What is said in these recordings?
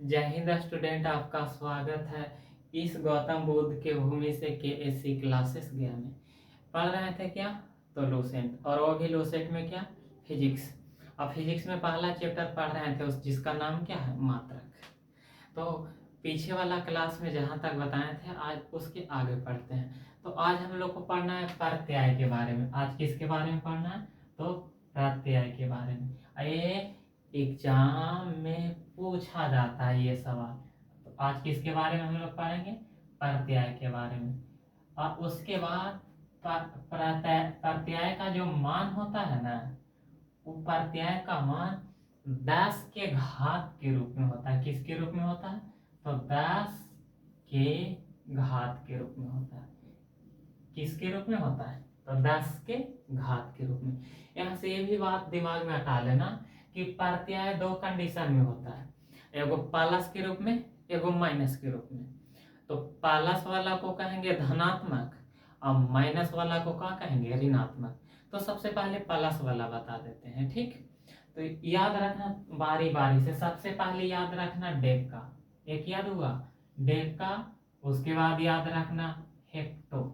जय हिंद स्टूडेंट, आपका स्वागत है इस गौतम बुद्ध के भूमि से KSC क्लासेस गया में। पढ़ रहे थे क्या? तो लूसेंट, और वो भी लूसेंट में क्या? फिजिक्स। अब फिजिक्स में पहला चैप्टर पढ़ रहे थे, उस जिसका नाम क्या है? मात्रक। तो पीछे वाला क्लास में जहाँ तक बताए थे आज उसके आगे पढ़ते हैं। तो आज हम लोग को पढ़ना है प्रत्यय के बारे में। आज किसके बारे में पढ़ना है? तो प्रत्यय के बारे में। ये एग्जाम में पूछा जाता है ये सवाल। तो आज किसके बारे में हम लोग पढ़ेंगे? प्रत्यय के बारे में। और उसके बाद प्रत्यय का जो मान होता है ना, वो प्रत्यय का मान 10 के घात के रूप में होता है। किसके रूप में होता है? तो 10 के घात के रूप में होता है। किसके रूप में होता है? तो 10 के घात के रूप में। यहाँ से ये भी बात दिमाग में हटा लेना कि प्रत्यय दो कंडीशन में होता है, एगो प्लस के रूप में, एगो माइनस के रूप में। तो प्लस वाला को कहेंगे धनात्मक और माइनस वाला को क्या कहेंगे? ऋणात्मक। तो सबसे पहले प्लस वाला बता देते हैं, ठीक? तो याद रखना बारी बारी से। सबसे पहले याद रखना डेका, एक याद हुआ डेका। उसके बाद याद रखना हेक्टो,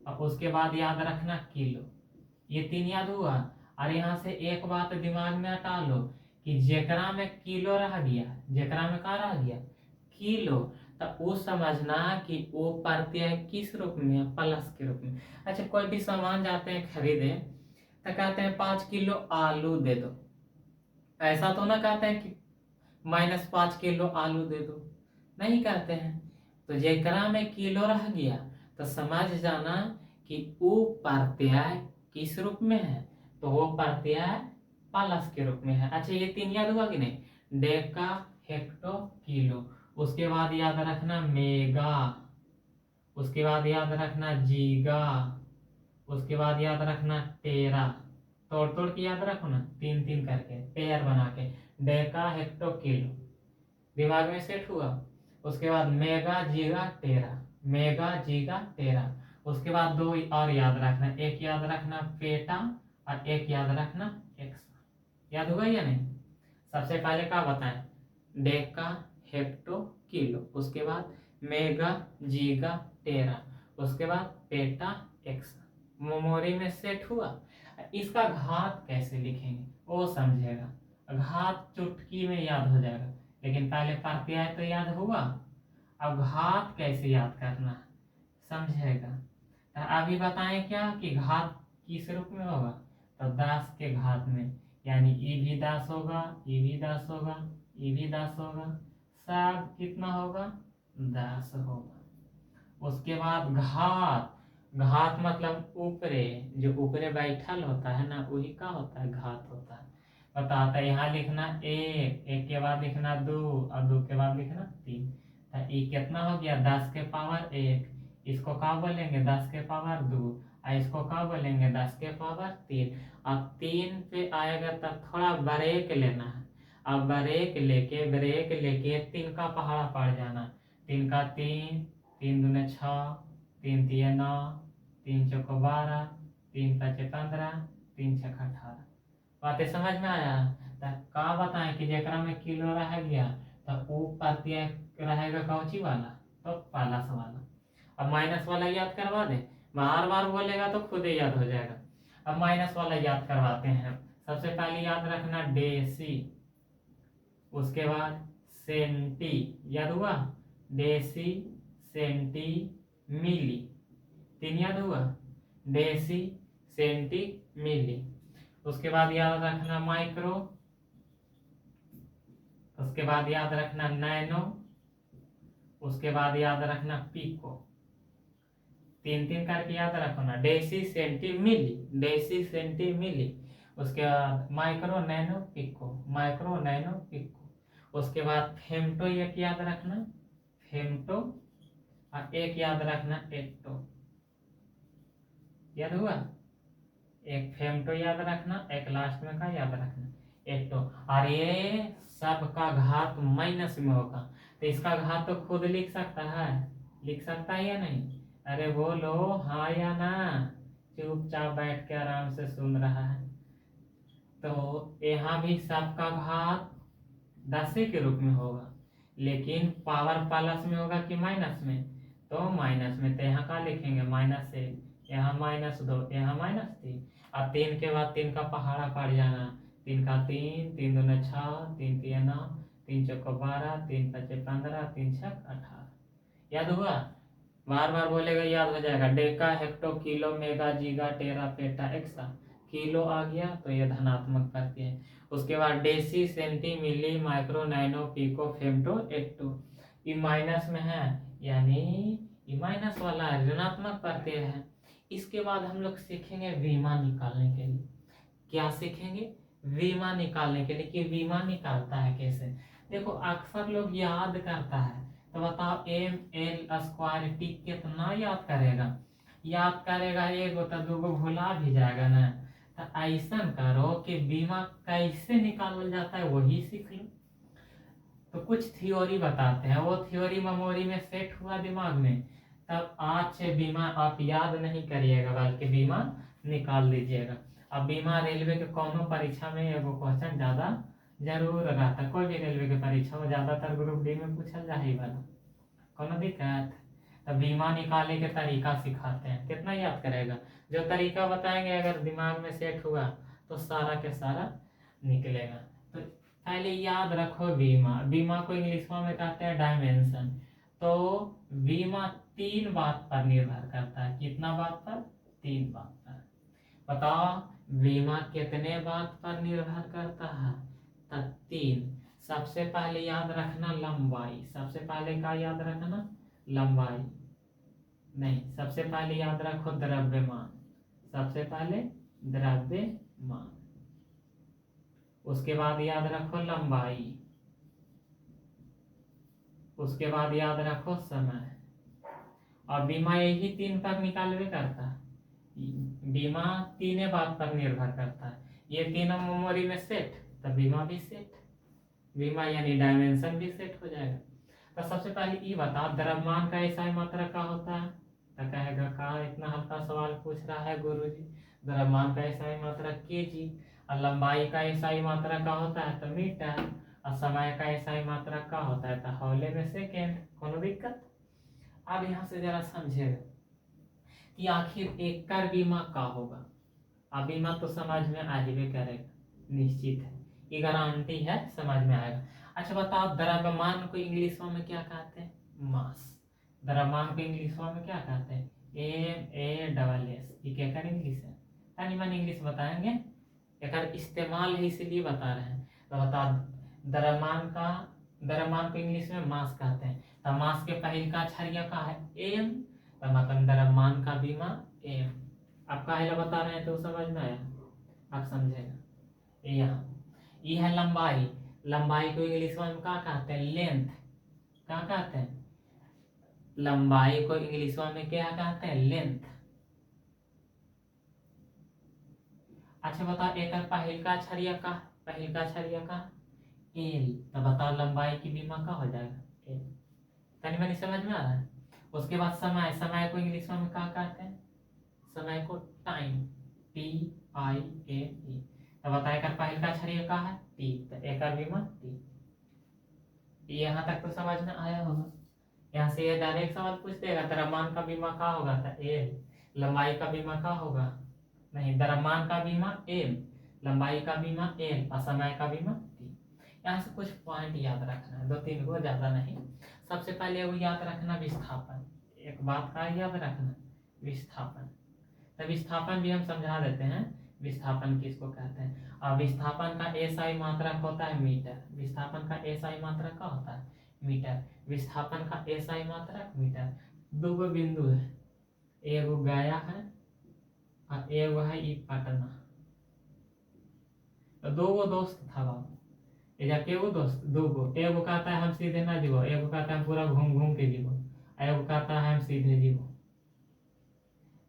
और उसके बाद याद रखना किलो। ये 3 याद हुआ। और यहाँ से एक बात दिमाग में हटा लो कि जेकरा में किलो रह गया, जेकरा में का रह गया? किलो, तो वो समझना कि वो प्रत्यय किस रूप में है? प्लस के रूप में। अच्छा, कोई भी सामान जाते हैं खरीदे तो कहते हैं 5 किलो आलू दे दो। ऐसा तो ना कहते हैं कि -5 किलो आलू दे दो, नहीं कहते हैं। तो जेकरा में किलो रह गया तो समझ जाना कि वो प्रत्यय किस रूप में है? तो वो प्रत्यय प्लस के रूप में है। अच्छा, ये 3 याद हुआ कि नहीं? Deka, hecto, kilo. उसके बाद याद रखना मेगा, उसके बाद याद रखना जीगा, उसके बाद याद रखना टेरा। तोड़ तोड़ के याद रखो ना, 3 3 करके पेयर बना के। डेका, हेक्टो, किलो दिमाग में सेट हुआ। उसके बाद मेगा, जीगा, टेरा, मेगा, जीगा, टेरा। उसके बाद 2 और याद रखना, एक याद रखना पेटा और एक याद रखना एक्सा। याद हुआ या नहीं? सबसे पहले क्या बताएं? Deka, hecto, kilo. उसके बाद मेगा, जीगा, टेरा। उसके बाद पेटा, एक्सा। मेमोरी में सेट हुआ। इसका घात कैसे लिखेंगे वो समझेगा। घात चुटकी में याद हो जाएगा, लेकिन पहले प्रत्यय तो याद हुआ। अब घात कैसे याद करना है समझेगा। तो अभी बताएं क्या कि घात किस रूप में होगा? तो 10 के घात में, यानी ई भी 10 होगा, ई भी 10 होगा, ई भी 10 होगा, सब कितना होगा? 10 होगा। उसके बाद घात, घात मतलब ऊपरे, जो ऊपरे बैठल होता है ना, वही का होता है? घात होता है। बताता है यहाँ लिखना एक, एक के बाद लिखना 2 और 2 के बाद लिखना 3। तो ये कितना हो गया? 10 के पावर 1। इसको क्या बोलेंगे? 10 के पावर 2। और इसको क्या बोलेंगे? 10 के पावर 3। अब 3 पे आएगा तब थोड़ा ब्रेक लेना है। अब ब्रेक लेके 3 का पहाड़ा पड़ जाना। 3 का 3, 3 दूने 6, 3 तिये 9, 3 चौको 12, 3 पचे 15, 3 छक्का 18। बातें समझ में आया? तो का बताएं कि जेकरा में किलो रह गया तो वो प्रत्यय रहेगा कौची वाला? तो प्लस वाला। अब माइनस वाला याद करवा दे, बार बार बोलेगा तो खुद ही याद हो जाएगा। अब माइनस वाला याद करवाते हैं। सबसे पहले याद रखना डेसी, उसके बाद सेंटी। याद हुआ? डेसी, सेंटी, मिली। 3 याद हुआ? Deci, centi, milli. उसके बाद याद रखना माइक्रो, उसके बाद याद रखना नैनो, उसके बाद याद रखना पिको। 3 3 करके याद रखो ना। Deci, centi, milli, deci, centi, milli. उसके बाद micro, nano, pico, micro, nano, pico. उसके बाद फेमटो एक याद रखना, फेमटो, और एक याद रखना एक्टो। याद हुआ? एक फेमटो याद रखना, एक लास्ट में का याद रखना एक्टो। और ये सब का घात माइनस में होगा, तो इसका घात तो खुद लिख सकता है, लिख सकता है या नहीं? अरे बोलो हाँ या ना? चुपचाप बैठ के आराम से सुन रहा है। तो यहाँ भी सबका घात 10 के रूप में होगा। लेकिन पावर प्लस में होगा कि माइनस में, तो माइनस में, तो यहाँ का लिखेंगे -1, यहाँ -2, यहाँ -3, और 3 के बाद 3 का पहाड़ा पड़ जाना, 3 का 3, 3 दूना 6, 3 तिया 9, 3 चौका 12, 3 पचे 15, 3 छक 18। याद हुआ? बार बार बोलेगा याद हो जाएगा। Deca, hecto, kilo, mega, giga, tera, peta, exa. Kilo आ गया तो ये धनात्मक करते हैं। उसके बाद deci, centi, milli, micro, nano, pico, femto, atto. ये माइनस में है, यानी ये माइनस वाला है, ऋणात्मक करते हैं। इसके बाद हम लोग सीखेंगे बीमा निकालने के लिए। क्या सीखेंगे? बीमा निकालने के लिए, कि बीमा निकालता है कैसे। देखो अक्सर लोग याद करता है, तो बताओ ml² कितना याद करेगा? याद करेगा एगो तो दूगो भुला भी जाएगा ना। तो ऐसा करो कि बीमा कैसे निकालल जाता है वही सीख लो। तो कुछ थ्योरी बताते हैं, वो थ्योरी मेमोरी में सेट हुआ दिमाग में, तब आज से बीमा आप याद नहीं करिएगा बल्कि बीमा निकाल लीजिएगा। अब बीमा रेलवे के कोनो परीक्षा में एगो क्वेश्चन ज्यादा जरूर रहता, कोई भी रेलवे के परीक्षा में ज्यादातर ग्रुप डी में पूछल जा ही वाला, कोनो दिक्कत। तो बीमा निकाले के तरीका सिखाते हैं, कितना याद करेगा? जो तरीका बताएंगे अगर दिमाग में सेट हुआ तो सारा के सारा निकलेगा। तो पहले याद रखो बीमा। बीमा को इंग्लिश में कहते हैं डायमेंशन। तो बीमा 3 बात पर निर्भर करता है। कितना बात पर? 3 बात पर। बताओ बीमा कितने बात पर निर्भर करता है? तो 3। सबसे पहले याद रखना लंबाई। सबसे पहले क्या याद रखना? लंबाई नहीं, सबसे पहले याद रखो द्रव्यमान। सबसे पहले द्रव्यमान, उसके बाद याद रखो लंबाई, उसके बाद याद रखो समय। और बीमा यही 3 पर निकालवे करता है। बीमा 3 बात पर निर्भर करता है। ये तीनों मेमोरी में सेट, तो बीमा भी सेट, बीमा यानी डायमेंशन भी सेट हो जाएगा। तो सबसे पहले ये बता, द्रव्यमान का इकाई मात्रा क्या होता है? तो कहेगा का इतना हल्का सवाल पूछ रहा है गुरुजी। द्रव्यमान का इकाई मात्रा केजी, और लंबाई का इकाई मात्रा क्या होता है? तो मीटर, और समय का इकाई मात्रा क्या होता है? तो हौले में सेकेंड। कोनो दिक्कत? अब यहाँ से जरा समझेगा कि आखिर एकड़ बीमा का होगा। अब बीमा तो समझ में आ ही करेगा, निश्चित है, ये गारंटी है, समझ में आएगा। अच्छा बताओ द्रव्यमान को इंग्लिश में क्या कहते हैं? मास। द्रव्यमान को इंग्लिश में क्या कहते हैं? MASS। ये क्या कर इंग्लिश है, तनी मन इंग्लिश बताएंगे, एक इस्तेमाल है इसलिए बता रहे हैं। तो बताओ द्रव्यमान को इंग्लिश में मास कहते हैं। तो मास के पहले का छरिया का है एम, तो मतलब द्रव्यमान का बीमा एम। आप काहे बता रहे हैं तो समझ में आया, आप समझेगा। यहाँ ये है लंबाई। लंबाई को इंग्लिश में क्या कहते हैं? लेंथ। क्या कहते हैं? लंबाई को इंग्लिश में क्या कहते हैं? लेंथ। अच्छा बताओ एक पहल का छरिया का, पहल का छरिया का एल, तो बताओ लंबाई की बीमा का हो जाएगा एल। तनी मनी समझ में आ रहा है? उसके बाद समय। समय को इंग्लिश में क्या कहते हैं? समय को टाइम, TIME। तो बताया कर पहल का छरिया का है टी, तो एक बीमा टी। यहाँ तक तो समझ में आया होगा। यहाँ से ये डायरेक्ट सवाल पूछ देगा द्रव्यमान का बीमा क्या होगा? था एल। लंबाई का बीमा क्या होगा? नहीं, द्रव्यमान का बीमा एल, लंबाई का बीमा एल, और समय का बीमा टी। यहाँ से कुछ पॉइंट याद रखना है, 2-3 को, ज्यादा नहीं। सबसे पहले वो याद रखना विस्थापन। एक बात का याद रखना, विस्थापन। तो विस्थापन भी हम समझा देते हैं, विस्थापन किसको कहते हैं। और विस्थापन का एसआई मात्रक होता है मीटर। विस्थापन का एसआई मात्रक क्या होता है? मीटर। विस्थापन का एसआई मात्रक मीटर। दो बिंदु है, एगो गया है और एगो है ई पटना। तो 2 दोस्त था बाबू, एजा केगो दोस्त? 2 एगो कहता है हम सीधे ना जीवो, एगो कहता है पूरा घूम घूम के जीवो, एगो कहता है हम सीधे जीवो।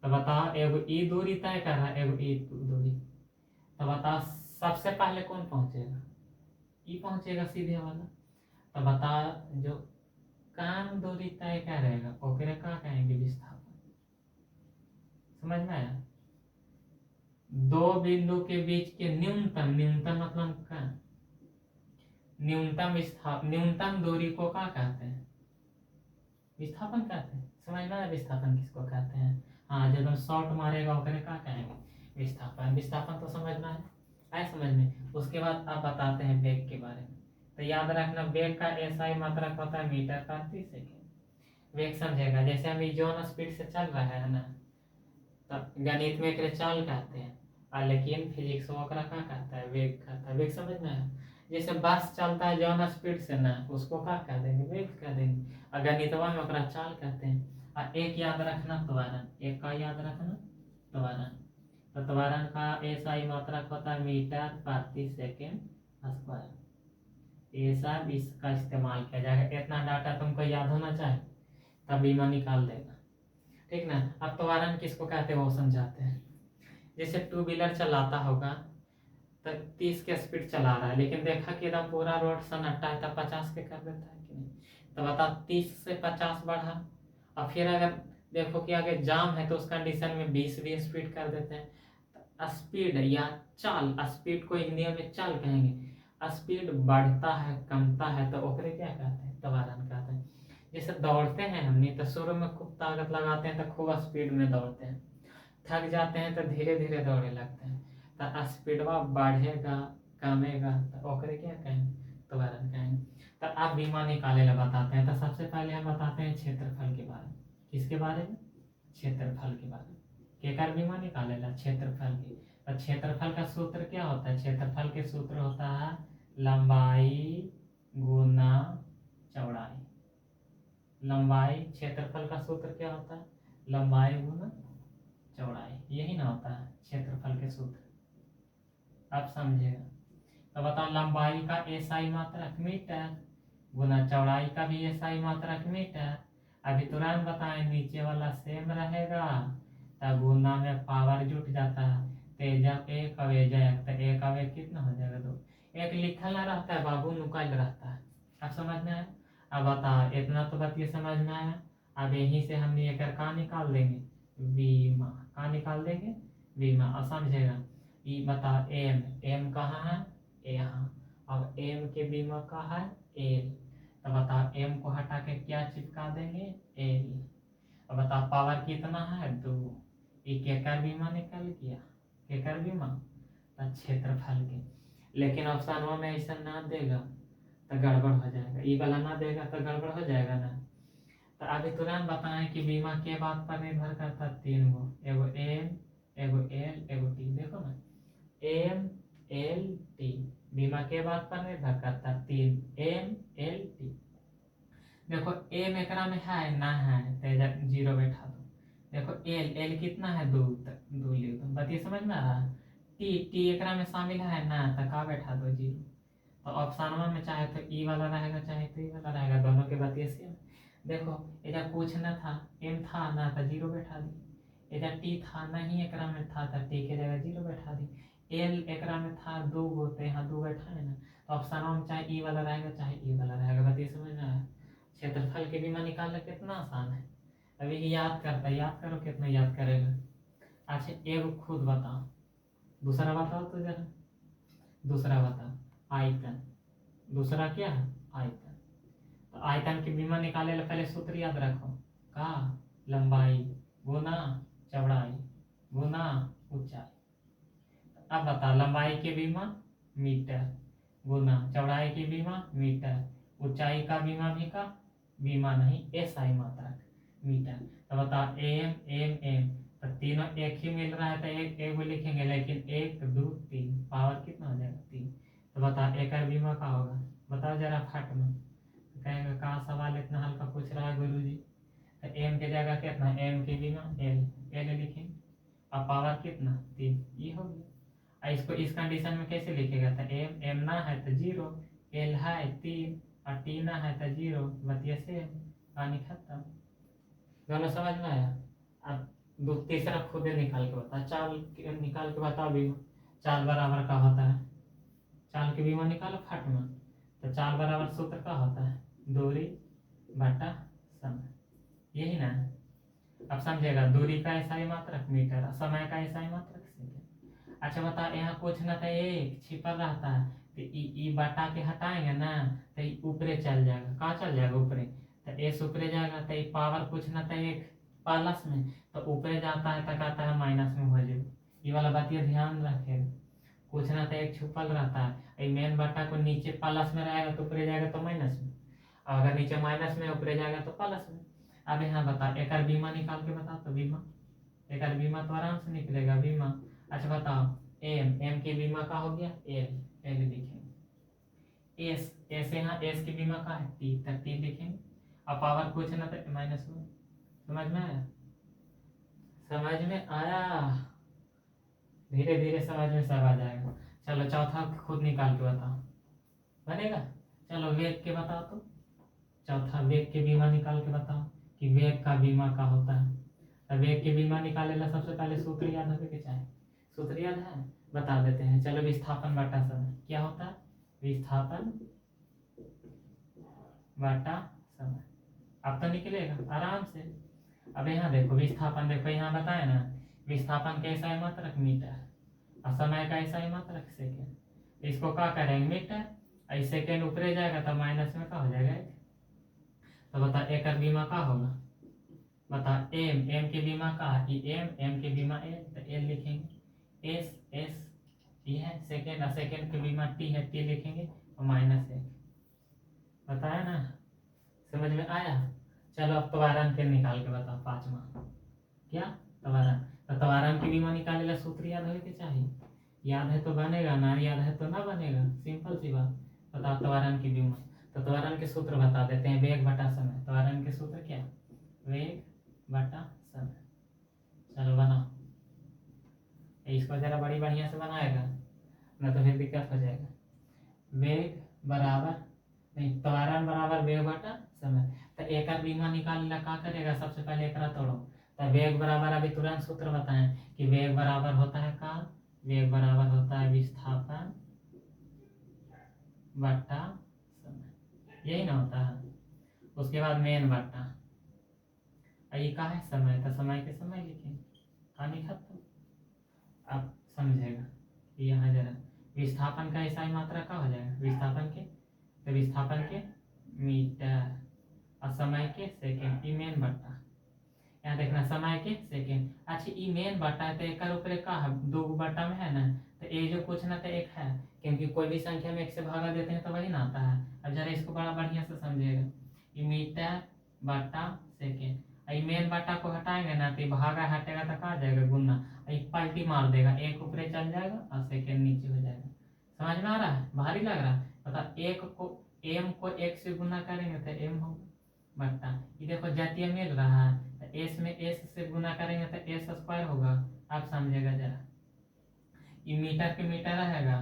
तो बताओ एगो ई दूरी तय कर रहा है, एगो ई दूरी। तो बताओ सबसे पहले कौन पहुंचेगा? ई पहुंचेगा सीधे वाला। तो बताओ जो काम दूरी तय करेगा ओकरे का कहेंगे? विस्थापन। समझ में आया? 2 बिंदु के बीच के न्यूनतम, न्यूनतम मतलब का न्यूनतम दूरी को क्या कहते हैं? विस्थापन कहते हैं। समझ में आया विस्थापन किसको कहते हैं? हाँ, जब हम शॉट मारेगा ओकरे क्या कहेंगे? विस्थापन। विस्थापन तो समझ में आया समझ में। उसके बाद आप बताते हैं वेग के बारे में। तो याद रखना, वेग का एसआई मात्रक होता है मीटर प्रति सेकेंड। वेग समझेगा, जैसे हम जौन स्पीड से चल रहा है ना, तो गणित में एक चाल कहते हैं, और लेकिन फिजिक्स में ओकरा क्या कहता है? वेग कहता है। वेग समझ में आया? जैसे बस चलता है जौन स्पीड से ना, उसको क्या कह देंगे? वेग कह देंगे। और गणितवा में ओकरा चाल कहते हैं। और एक याद रखना त्वरण। एक का याद रखना त्वरण। तो त्वरण का एसआई मात्रक होता है मीटर प्रति सेकेंड स्क्वायर। ये सब इसका इस्तेमाल किया जाएगा। इतना डाटा तुमको याद होना चाहिए, तब बीमा निकाल देगा। ठीक ना? अब त्वरण किसको कहते हैं वो समझाते हैं। जैसे टू व्हीलर चलाता होगा, तो 30 के स्पीड चला रहा है, लेकिन देखा कि एकदम पूरा रोड सन्नाटा है, तब 50 के कर देता है कि नहीं? तो बता, 30 से 50 बढ़ा। और फिर अगर देखो कि आगे जाम है, तो उस कंडीशन में 20 भी स्पीड कर देते हैं। तो स्पीड या चाल, स्पीड को हिंदी में चाल कहेंगे। स्पीड बढ़ता है कमता है तो ओकरे क्या कहते हैं? त्वरण कहते हैं। जैसे दौड़ते हैं हमने, तो शुरू में खूब ताकत लगाते हैं, तो खूब स्पीड में दौड़ते हैं। थक जाते हैं तो धीरे धीरे दौड़ने लगते हैं। तो स्पीडवा बढ़ेगा कमेगा, तो ओकरे क्या कहेंगे? त्वरण कहेंगे। तो आप बीमा निकाले ला बताते हैं। तो सबसे पहले हम बताते हैं क्षेत्रफल के बारे में। किसके बारे में? क्षेत्रफल के बारे में। केकर बीमा निकाले ला? क्षेत्रफल की। तो क्षेत्रफल का सूत्र क्या होता है? क्षेत्रफल के सूत्र होता है लंबाई गुना चौड़ाई। लंबाई, क्षेत्रफल का सूत्र क्या होता है? लंबाई गुना चौड़ाई। यही ना होता है क्षेत्रफल के सूत्र। आप समझेगा। तो बताओ, लंबाई का एसआई मात्रक मीटर गुना चौड़ाई का भी एसआई मात्रक मीटर। अभी तुरंत बताएं, नीचे वाला सेम रहेगा, तब गुना में पावर जुट जाता है। तेजब एक अवेज एक, तो एक अवेज कितना हो जाएगा? 2। एक लिखल ना रहता है बाबू, नुकल रहता है। अब समझ में आया? अब बता, इतना तो बात ये समझ में आया। अब यहीं से हम ये कर का निकाल देंगे? बीमा का निकाल देंगे? बीमा। अब समझेगा, ये बता, एम एम कहाँ है? यहाँ। अब एम के बीमा का है एल। तो बता, एम को हटा के क्या चिपका देंगे? एल। अब बता, पावर कितना है? 2। ये केकर बीमा निकल गया? केकर बीमा? क्षेत्रफल के। लेकिन ऑप्शन में ऐसा ना देगा तो गड़बड़ हो जाएगा। ये वाला ना देगा तो गड़बड़ हो जाएगा ना। तो अभी तुरंत बताएं कि बीमा के बात पर निर्भर करता है? 3 गो, एगो एम, एगो एल, एगो टी। देखो ना, एम एल टी। बीमा के बात पर निर्भर करता है 3, एम एल टी। देखो, एम एकरा में है ना है, तो 0 बैठा दो। देखो, एल एल कितना है? 2, 2 लिख दो। बात ये समझ में आ रहा है? टी टी एकरा में शामिल है ना, तो का बैठा दो? 0। तो ऑप्शन में चाहे तो ई वाला रहेगा, चाहे तो ई वाला रहेगा, दोनों के बात ये सेम। देखो, इधर कुछ ना था, एम था ना, तो 0 बैठा दी। इधर टी था नहीं, एकरा में था, तो टी के जगह 0 बैठा दी। एल एकरा में था 2 गो, तो यहाँ 2 बैठा है ना। तो ऑप्शन में चाहे ई वाला रहेगा, चाहे ई वाला रहेगा। बात ये समझ में आया? क्षेत्रफल के बीमा निकालना कितना आसान है। अभी याद करता, याद करो कितना याद करेगा। अच्छा, एक खुद बताओ, दूसरा बताओ तो जरा। दूसरा बताओ, आयतन। दूसरा क्या है? आयतन। तो आयतन की बीमा निकाले ला पहले सूत्र याद रखो। का? लंबाई गुना चौड़ाई गुना ऊंचाई। अब बता, लंबाई के बीमा मीटर गुना चौड़ाई की बीमा मीटर, ऊंचाई का बीमा भी का बीमा नहीं, एसआई मात्रक मीटर। तो बता, एम एम एम, तो तीनों एक ही मिल रहा है, तो एक एक लिखेंगे, लेकिन 1 2 3 पावर कितना हो जाएगा? 3। तो बता, एक बीमा का होगा? बताओ जरा फट में। कहेंगे कहाँ सवाल इतना हल्का पूछ रहा है गुरुजी? तो एम के जगह कितना? एम की बीमा एल, एल लिखेंगे। और पावर कितना? 3। ये हो गया। इसको इस कंडीशन में कैसे लिखेगा? तो एम एम ना है तो 0, एल है 3, और टी ना है तो 0। बतिया से पानी खत्म। दोनों समझ में आया? अब तीसरा खुद ही निकाल के बता। चाल निकाल के बताओ बीमा। चाल बराबर का होता है? चाल की बीमा निकालो फट में। तो चाल बराबर सूत्र का होता है? दूरी बटा समय। यही ना? अब समझेगा, दूरी का एसआई मात्रक मीटर, समय का एसआई मात्रक सेकंड। अच्छा बता, यहाँ कुछ ना था, एक छिपा रहता है, तो ई बटा के हटाएंगे ना तो ये ऊपरे चल जाएगा। कहाँ चल जाएगा? ऊपरे। तो एस ऊपरे जाएगा तो ये पावर कुछ ना तो एक प्लस में, तो ऊपरे जाता है तो कहता है माइनस में हो जाए। ये वाला बात ये ध्यान रखेगा। कुछ ना तो एक छुपल रहता है। ये मेन बटा को नीचे प्लस में रहेगा तो ऊपरे जाएगा तो माइनस में, और अगर नीचे माइनस में ऊपरे जाएगा तो प्लस में। अब यहाँ बता, एक बीमा निकाल के बता। तो बीमा, एक बीमा तो आराम से निकलेगा बीमा। अच्छा बताओ, एम की बीमा का हो गया एल लिखेंगे। एस यहाँ एस की बीमा का है टी, तब टी लिखेंगे। अब पावर कुछ ना तो माइनस में। समझ में आया? समझ में आया? धीरे धीरे समझ में सब आ जाएगा। चलो चौथा खुद निकाल के बताओ, बनेगा? चलो वेग के बताओ। तो चौथा वेग के बीमा निकाल के बताओ कि वेग का बीमा का होता है। तो वेग के बीमा निकाले ला सबसे पहले सूत्र याद होने के चाहिए। सूत्र याद है? बता देते हैं। चलो विस्थापन बटा समय क्या होता है? विस्थापन बटा समय। अब तो निकलेगा आराम से। अब यहाँ देखो विस्थापन, देखो यहाँ बताए ना, विस्थापन कैसा है मात्रक मीटर, और समय का ऐसा है मात्रक सेकेंड। इसको क्या करेंगे मीटर, और सेकेंड ऊपरे जाएगा तो माइनस में क्या हो जाएगा? तो बता एक बीमा का होगा? बता एम के बीमा का है एम के बीमा एल, तो एल लिखेंगे। एस टी है सेकेंड, और सेकेंड के बीमा टी है टी लिखेंगे, और माइनस एक। बताया ना? समझ में आया? चलो अब त्वरण के निकाल के बताओ पांचवा। क्या? त्वरण। तो त्वरण की बीमा निकाले ला सूत्र याद होने के चाहिए। याद है तो बनेगा, ना याद है तो ना बनेगा। सिंपल सी बात। बताओ त्वरण की बीमा। तो त्वरण के सूत्र बता देते हैं। वेग बटा समय। त्वरण के सूत्र क्या? वेग बटा समय। चलो बनाओ। इसको जरा बड़ी बढ़िया से बनाएगा, ना तो फिर दिक्कत हो जाएगा। वेग बराबर नहीं, त्वरण बराबर वेग बटा समय। तो एक बीमा निकाल ला क्या करेगा? सबसे पहले एक तोड़ो। तो वेग बराबर, अभी तुरंत सूत्र बताएं कि वेग बराबर होता है का? वेग बराबर होता है विस्थापन बटा समय, यही ना होता है। उसके बाद मेन बटा, ये का है? समय। तो समय के समय लिखेंगे, कहानी खत्म। अब समझेगा। यहाँ जरा विस्थापन का ऐसा ही मात्रा का हो जाएगा? विस्थापन के, तो विस्थापन के मीटर, और समय के सेकेंड। ई मेन बटा, यहाँ देखना समय के सेकेंड। अच्छा ई मेन बटा है तो एक ऊपर का है, दो बटा में है ना, तो ये जो कुछ ना तो एक है, क्योंकि कोई भी संख्या में एक से भागा देते हैं तो वही ना आता है। अब जरा इसको बड़ा बढ़िया से समझिएगा। ई मीटर बटा सेकेंड, ये मेन बटा को हटाएंगे ना तो भागा हटेगा तो कहा जाएगा? गुना। ये पलटी मार देगा, एक ऊपर चल जाएगा और सेकेंड नीचे हो जाएगा। समझ में आ रहा है? भारी लग रहा है? बता, एक को एम को एक से गुना करेंगे तो एम होगा बटा, ये देखो जातीय मिल रहा है, तो एस में एस से गुना करेंगे तो एस स्क्वायर होगा। आप समझेगा जरा। ये मीटर के मीटर रहेगा।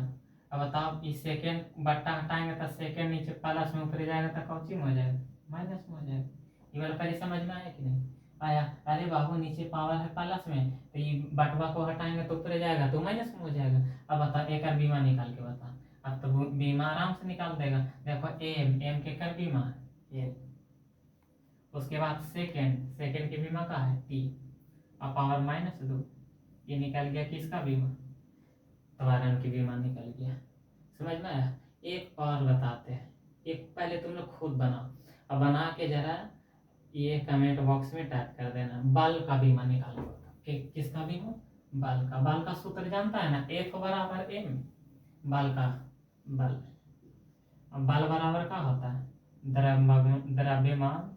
अब बताओ इस सेकेंड बट्टा हटाएंगे तो सेकेंड नीचे प्लस में ऊपर जाएगा तो कौची में हो जाएगा? माइनस में हो जाएगा। ये वाला पहले समझ में आया कि नहीं आया? अरे बाबू नीचे पावर है प्लस में, तो ये बटवा को हटाएंगे तो ऊपर जाएगा तो माइनस में हो जाएगा। अब बता एक बीमा निकाल के बता। अब तो बीमा आराम से निकाल देगा। देखो एम के कर बीमा है, उसके बाद सेकेंड की बीमा का है टी, और पावर -2। ये निकल गया किसका बीमा? त्वरण की बीमा निकल गया। समझ में आया? एक और बताते हैं। एक पहले तुम लोग खुद बनाओ, और बना के जरा ये कमेंट बॉक्स में टाइप कर देना। बल का बीमा निकालो। किसका बीमा? बल का। बल का सूत्र जानता है ना? F बराबर m। बल का बल, बल बराबर का होता है? द्रव्यमान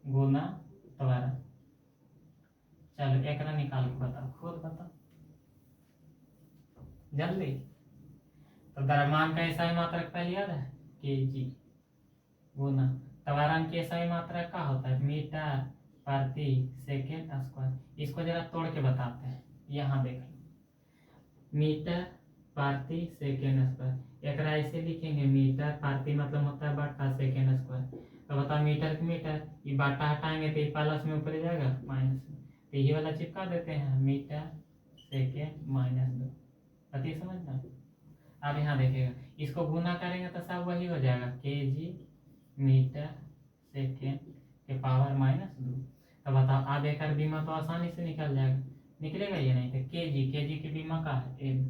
गुना त्वरण। चलो एक निकाल के बताओ, खुद बताओ जल्दी। तो द्रव्यमान का ऐसा ही मात्रक पहले याद है? kg गुना त्वरण की ऐसा ही मात्रक का होता है? मीटर प्रति सेकेंड स्क्वायर। इसको जरा तोड़ के बताते हैं। यहाँ देख लो, मीटर प्रति सेकेंड स्क्वायर, एक ऐसे लिखेंगे मीटर प्रति मतलब होता है बटा सेकेंड स्क्वायर। तो बता मीटर की मीटर, ये बाटा हटाएंगे तो ये प्लस में ऊपर जाएगा माइनस में, तो ये वाला चिपका देते हैं मीटर सेकेंड -2। पति समझना। अब यहाँ देखिएगा, इसको गुना करेंगे तो सब वही हो जाएगा kg मीटर सेकेंड के पावर -2। तो बताओ अब एक बीमा तो आसानी से निकल जाएगा। निकलेगा ये नहीं तो kg की बीमा का है m,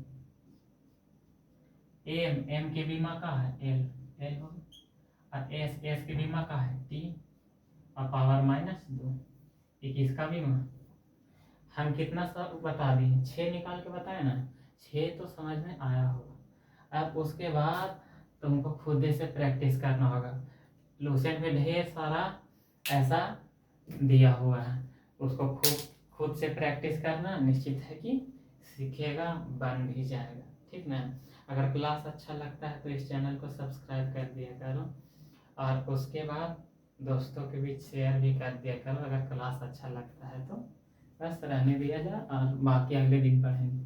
एम के बीमा का है एल हो गया, और एस के बीमा का है टी, और पावर -2, ये किसका बीमा। हम कितना सा बता दिए, 6 निकाल के बताए ना, 6 तो समझ में आया होगा। अब उसके बाद तुमको खुद से प्रैक्टिस करना होगा। लूसेंट में ढेर सारा ऐसा दिया हुआ है, उसको खुद से प्रैक्टिस करना, निश्चित है कि सीखेगा, बन भी जाएगा। ठीक ना। अगर क्लास अच्छा लगता है तो इस चैनल को सब्सक्राइब कर दिया करो, और उसके बाद दोस्तों के बीच शेयर भी कर दिया करो अगर क्लास अच्छा लगता है तो। बस रहने दिया जाए, और बाकी अगले दिन पढ़ेंगे।